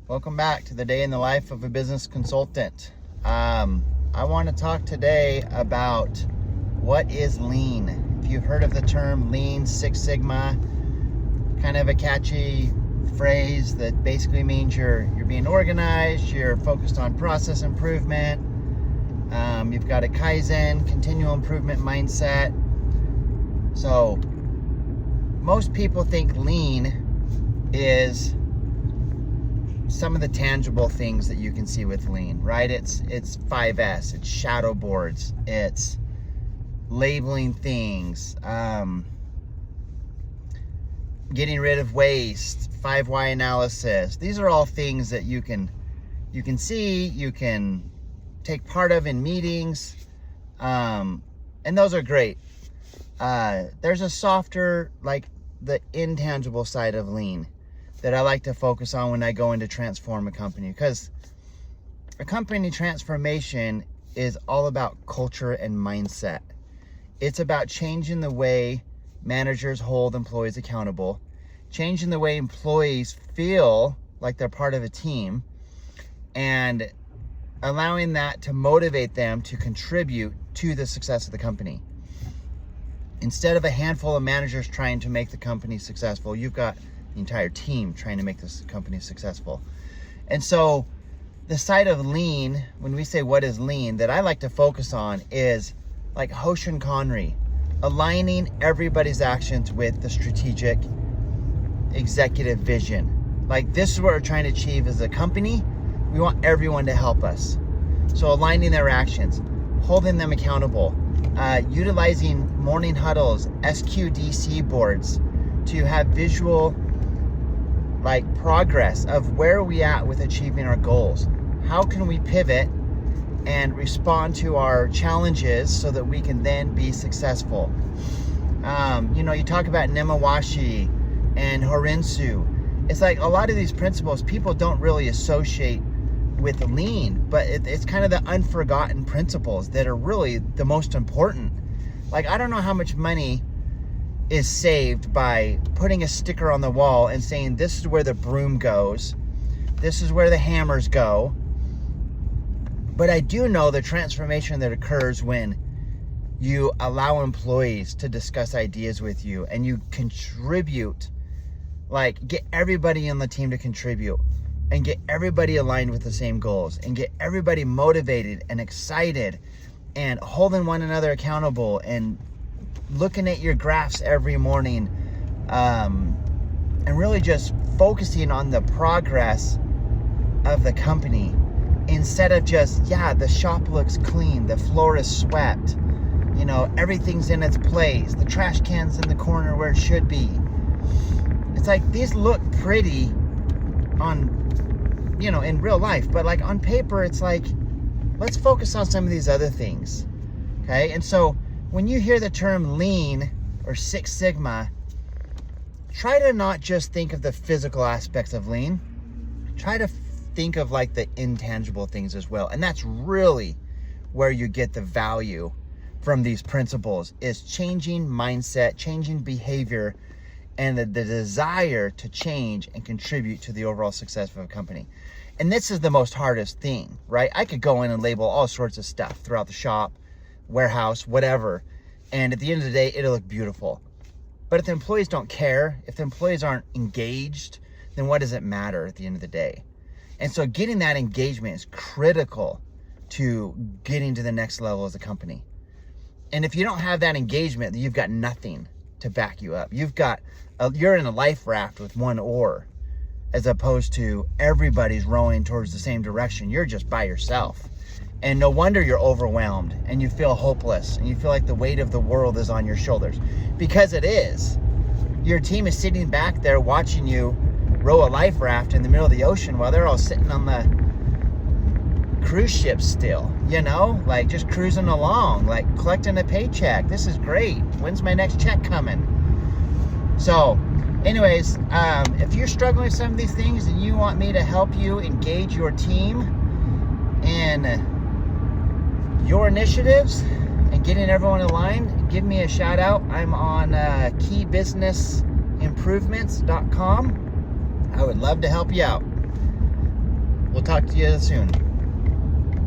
Welcome back to the day in the life of a business consultant. I want to talk today about what is lean. If you've heard of the term lean, Six Sigma, kind of a catchy phrase that basically means you're being organized, you're focused on process improvement, you've got a Kaizen, continual improvement mindset. So most people think lean is some of the tangible things that you can see with lean, right? It's 5S, it's shadow boards, it's labeling things, getting rid of waste, 5 why analysis. These are all things that you can see, you can take part of in meetings, and those are great. There's a softer, like the intangible side of lean that I like to focus on when I go in to transform a company, because a company transformation is all about culture and mindset. It's about changing the way managers hold employees accountable, changing the way employees feel like they're part of a team, and allowing that to motivate them to contribute to the success of the company. Instead of a handful of managers trying to make the company successful, you've got the entire team trying to make this company successful. And so the side of lean, when we say what is lean, that I like to focus on is like Hoshin Connery, aligning everybody's actions with the strategic executive vision. Like, this is what we're trying to achieve as a company. We want everyone to help us. So aligning their actions, holding them accountable, utilizing morning huddles, SQDC boards to have visual progress of where are we at with achieving our goals. How can we pivot and respond to our challenges so that we can then be successful? You talk about Nemawashi and Horinsu. It's like a lot of these principles people don't really associate with lean, but it's kind of the unforgotten principles that are really the most important. Like, I don't know how much money is saved by putting a sticker on the wall and saying, this is where the broom goes, this is where the hammers go. But I do know the transformation that occurs when you allow employees to discuss ideas with you and you contribute, get everybody on the team to contribute and get everybody aligned with the same goals and get everybody motivated and excited and holding one another accountable and looking at your graphs every morning, and really just focusing on the progress of the company instead of just, the shop looks clean, the floor is swept, everything's in its place, the trash can's in the corner where it should be. It's like, these look pretty on, in real life, but on paper, it's like, let's focus on some of these other things. Okay. And so when you hear the term lean or Six Sigma, try to not just think of the physical aspects of lean. Try to think of the intangible things as well. And that's really where you get the value from these principles, is changing mindset, changing behavior, and the desire to change and contribute to the overall success of a company. And this is the most hardest thing, right? I could go in and label all sorts of stuff throughout the shop, warehouse, whatever, and at the end of the day, it'll look beautiful. But if the employees don't care, if the employees aren't engaged, then what does it matter at the end of the day? And so getting that engagement is critical to getting to the next level as a company. And if you don't have that engagement, then you've got nothing to back you up. You're in a life raft with one oar, as opposed to everybody's rowing towards the same direction. You're just by yourself. And no wonder you're overwhelmed and you feel hopeless and you feel like the weight of the world is on your shoulders, because it is. Your team is sitting back there watching you row a life raft in the middle of the ocean while they're all sitting on the cruise ship still, just cruising along, collecting a paycheck. This is great. When's my next check coming? So anyways, if you're struggling with some of these things and you want me to help you engage your team in your initiatives and getting everyone aligned, give me a shout out. I'm on keybusinessimprovements.com. I would love to help you out. We'll talk to you soon.